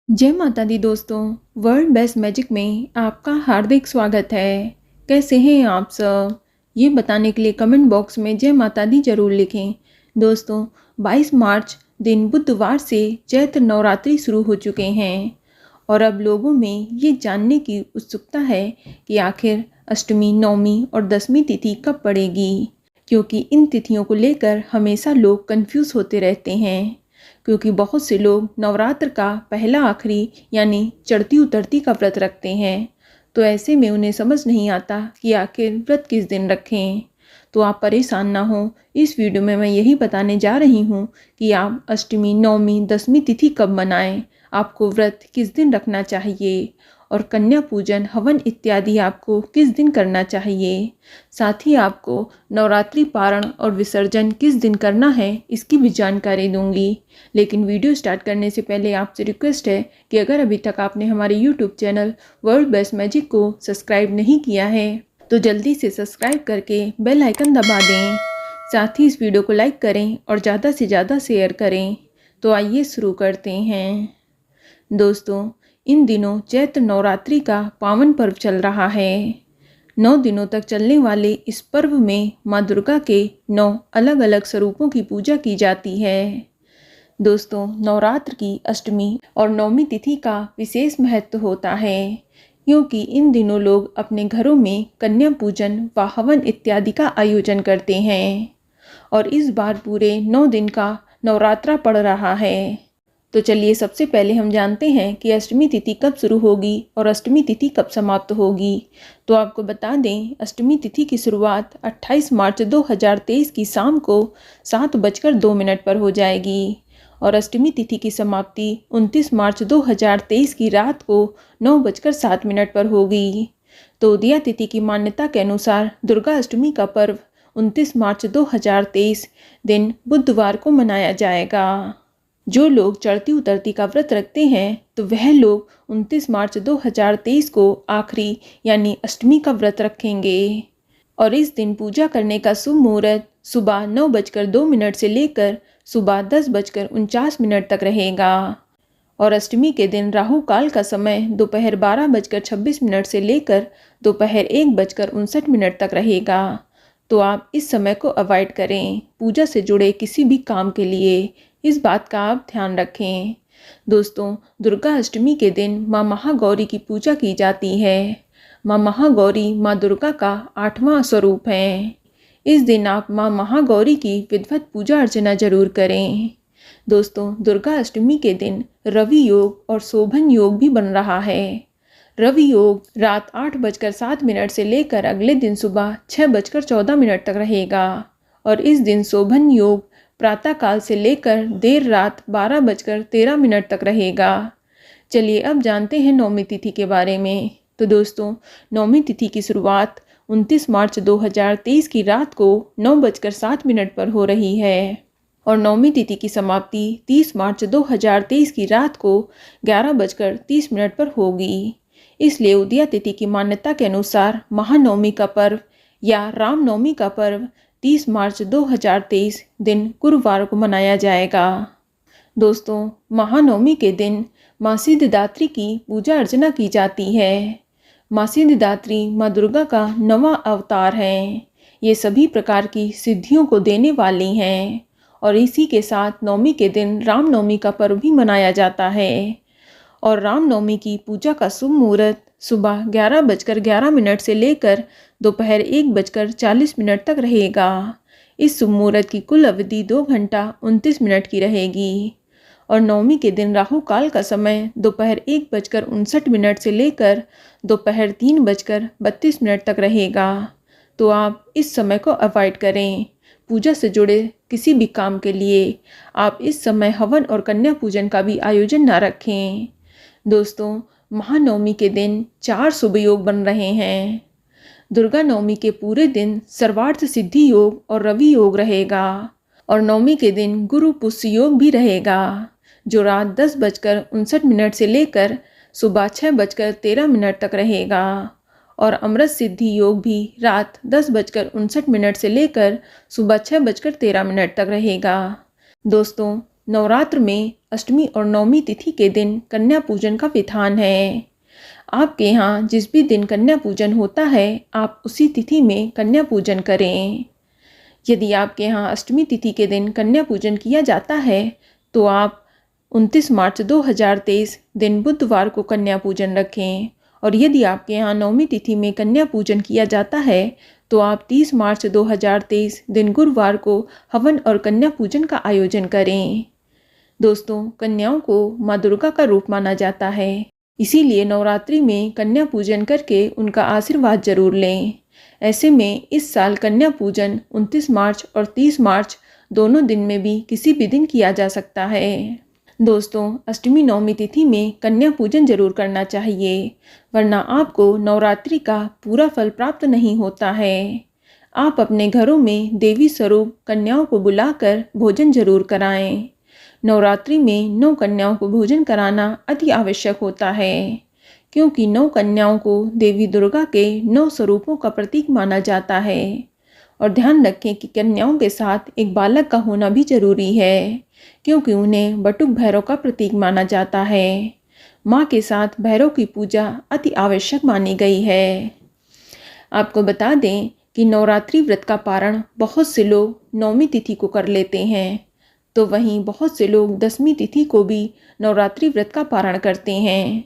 जय माता दी दोस्तों। वर्ल्ड बेस्ट मैजिक में आपका हार्दिक स्वागत है। कैसे हैं आप सब? ये बताने के लिए कमेंट बॉक्स में जय माता दी जरूर लिखें। दोस्तों, 22 मार्च दिन बुधवार से चैत्र नवरात्रि शुरू हो चुके हैं और अब लोगों में ये जानने की उत्सुकता है कि आखिर अष्टमी, नवमी और दसवीं तिथि कब पड़ेगी, क्योंकि इन तिथियों को लेकर हमेशा लोग कंफ्यूज होते रहते हैं। क्योंकि बहुत से लोग नवरात्र का पहला आखिरी यानी चढ़ती उतरती का व्रत रखते हैं, तो ऐसे में उन्हें समझ नहीं आता कि आखिर व्रत किस दिन रखें। तो आप परेशान ना हो, इस वीडियो में मैं यही बताने जा रही हूँ कि आप अष्टमी, नवमी, दसवीं तिथि कब मनाएं, आपको व्रत किस दिन रखना चाहिए और कन्या पूजन, हवन इत्यादि आपको किस दिन करना चाहिए। साथ ही आपको नवरात्रि पारण और विसर्जन किस दिन करना है, इसकी भी जानकारी दूंगी। लेकिन वीडियो स्टार्ट करने से पहले आपसे रिक्वेस्ट है कि अगर अभी तक आपने हमारे YouTube channel world best magic को सब्सक्राइब नहीं किया है तो जल्दी से सब्सक्राइब करके बेल आइकन दबा दें। साथ ही इस वीडियो को लाइक करें और ज़्यादा से ज़्यादा शेयर करें। तो आइए शुरू करते हैं। दोस्तों, इन दिनों चैत्र नवरात्रि का पावन पर्व चल रहा है। 9 दिनों तक चलने वाले इस पर्व में माँ दुर्गा के 9 अलग अलग स्वरूपों की पूजा की जाती है। दोस्तों, नवरात्र की अष्टमी और नवमी तिथि का विशेष महत्व होता है, क्योंकि इन दिनों लोग अपने घरों में कन्या पूजन व हवन इत्यादि का आयोजन करते हैं और इस बार पूरे 9 दिन का नवरात्रा पड़ रहा है। तो चलिए सबसे पहले हम जानते हैं कि अष्टमी तिथि कब शुरू होगी और अष्टमी तिथि कब समाप्त होगी। तो आपको बता दें, अष्टमी तिथि की शुरुआत 28 मार्च 2023 की शाम को 7:02 पर हो जाएगी और अष्टमी तिथि की समाप्ति 29 मार्च 2023 की रात को 9:07 पर होगी। तो उदया तिथि की मान्यता के अनुसार दुर्गा अष्टमी का पर्व 29 मार्च 2023 दिन बुधवार को मनाया जाएगा। जो लोग चढ़ती उतरती का व्रत रखते हैं तो वह लोग 29 मार्च 2023 को आखिरी यानी अष्टमी का व्रत रखेंगे और इस दिन पूजा करने का शुभ मुहूर्त सुबह 9:02 से लेकर सुबह 10:49 तक रहेगा और अष्टमी के दिन राहु काल का समय दोपहर 12:26 से लेकर दोपहर 1:59 तक रहेगा। तो आप इस समय को अवॉइड करें पूजा से जुड़े किसी भी काम के लिए, इस बात का आप ध्यान रखें। दोस्तों, दुर्गा अष्टमी के दिन माँ महागौरी की पूजा की जाती है। माँ महागौरी माँ दुर्गा का 8वां स्वरूप है। इस दिन आप माँ महागौरी की विधिवत पूजा अर्चना जरूर करें। दोस्तों, दुर्गा अष्टमी के दिन रवि योग और शोभन योग भी बन रहा है। रवि योग रात 8:07 से लेकर अगले दिन सुबह 6:14 तक रहेगा और इस दिन शोभन योग प्रातः काल से लेकर देर रात 12:13 तक रहेगा। चलिए अब जानते हैं नवमी तिथि के बारे में। तो दोस्तों, नवमी तिथि की शुरुआत 29 मार्च 2023 की रात को 9:07 पर हो रही है और नवमी तिथि की समाप्ति 30 मार्च 2023 की रात को 11:30 पर होगी। इसलिए उदया तिथि की मान्यता के अनुसार महानवमी का पर्व या रामनवमी का पर्व 30 मार्च 2023 दिन गुरुवार को मनाया जाएगा। दोस्तों, महानवमी के दिन माँ सिद्धिदात्री की पूजा अर्चना की जाती है। माँ सिद्धिदात्री माँ दुर्गा का 9वां अवतार है। ये सभी प्रकार की सिद्धियों को देने वाली हैं और इसी के साथ नवमी के दिन रामनवमी का पर्व भी मनाया जाता है और रामनवमी की पूजा का शुभ मुहूर्त सुबह 11:11 से लेकर दोपहर 1:40 तक रहेगा। इस शुभ मुहूर्त की कुल अवधि 2 घंटा 29 मिनट की रहेगी और नवमी के दिन राहु काल का समय दोपहर 1:59 से लेकर दोपहर 3:32 तक रहेगा। तो आप इस समय को अवॉइड करें पूजा से जुड़े किसी भी काम के लिए। आप इस समय हवन और कन्या पूजन का भी आयोजन न रखें। दोस्तों, महानवमी के दिन 4 शुभ योग बन रहे हैं। दुर्गा नवमी के पूरे दिन सर्वार्थ सिद्धि योग और रवि योग रहेगा और नवमी के दिन गुरु पुष्य योग भी रहेगा, जो रात 10:59 से लेकर सुबह 6:13 तक रहेगा और अमृत सिद्धि योग भी रात 10:59 से लेकर सुबह 6:13 तक रहेगा। दोस्तों, नवरात्र में अष्टमी और नवमी तिथि के दिन कन्या पूजन का विधान है। आपके यहाँ जिस भी दिन कन्या पूजन होता है आप उसी तिथि में कन्या पूजन करें। यदि आपके यहाँ अष्टमी तिथि के दिन कन्या पूजन किया जाता है तो आप 29 मार्च 2023 दिन बुधवार को कन्या पूजन रखें, और यदि आपके यहाँ नवमी तिथि में कन्या पूजन किया जाता है तो आप 30 मार्च 2023 दिन गुरुवार को हवन और कन्या पूजन का आयोजन करें। दोस्तों, कन्याओं को माँ दुर्गा का रूप माना जाता है, इसीलिए नवरात्रि में कन्या पूजन करके उनका आशीर्वाद जरूर लें। ऐसे में इस साल कन्या पूजन 29 मार्च और 30 मार्च दोनों दिन में भी किसी भी दिन किया जा सकता है। दोस्तों, अष्टमी नवमी तिथि में कन्या पूजन जरूर करना चाहिए, वरना आपको नवरात्रि का पूरा फल प्राप्त नहीं होता है। आप अपने घरों में देवी स्वरूप कन्याओं को बुलाकर भोजन जरूर कराएं। नवरात्रि में 9 कन्याओं को भोजन कराना अति आवश्यक होता है, क्योंकि 9 कन्याओं को देवी दुर्गा के 9 स्वरूपों का प्रतीक माना जाता है। और ध्यान रखें कि कन्याओं के साथ एक बालक का होना भी जरूरी है, क्योंकि उन्हें बटुक भैरव का प्रतीक माना जाता है। माँ के साथ भैरव की पूजा अति आवश्यक मानी गई है। आपको बता दें कि नवरात्रि व्रत का पारण बहुत से लोग नवमी तिथि को कर लेते हैं, तो वहीं बहुत से लोग 10वीं तिथि को भी नवरात्रि व्रत का पारण करते हैं।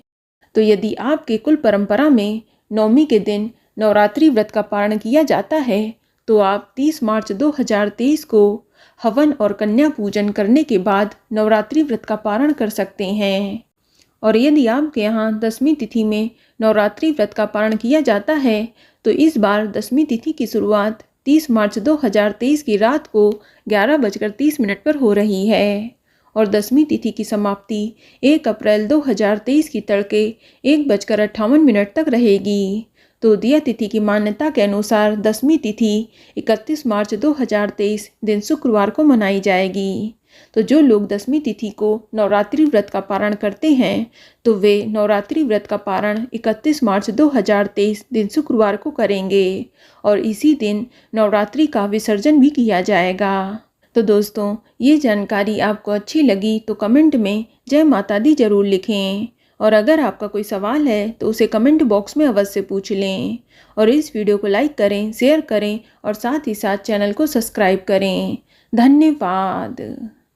तो यदि आपके कुल परंपरा में नवमी के दिन नवरात्रि व्रत का पारण किया जाता है तो आप 30 मार्च 2023 को हवन और कन्या पूजन करने के बाद नवरात्रि व्रत का पारण कर सकते हैं। और यदि आपके यहाँ 10वीं तिथि में नवरात्रि व्रत का पारण किया जाता है तो इस बार 10वीं तिथि की शुरुआत 30 मार्च 2023 की रात को 11:30 पर हो रही है, और 10वीं तिथि की समाप्ति 1 अप्रैल 2023 की तड़के 1:58 तक रहेगी। तो दिया तिथि की मान्यता के अनुसार 10वीं तिथि 31 मार्च 2023 दिन शुक्रवार को मनाई जाएगी। तो जो लोग 10वीं तिथि को नवरात्रि व्रत का पारण करते हैं तो वे नवरात्रि व्रत का पारण 31 मार्च 2023 दिन शुक्रवार को करेंगे, और इसी दिन नवरात्रि का विसर्जन भी किया जाएगा। तो दोस्तों, ये जानकारी आपको अच्छी लगी तो कमेंट में जय माता दी जरूर लिखें, और अगर आपका कोई सवाल है तो उसे कमेंट बॉक्स में अवश्य पूछ लें। और इस वीडियो को लाइक करें, शेयर करें और साथ ही साथ चैनल को सब्सक्राइब करें। धन्यवाद।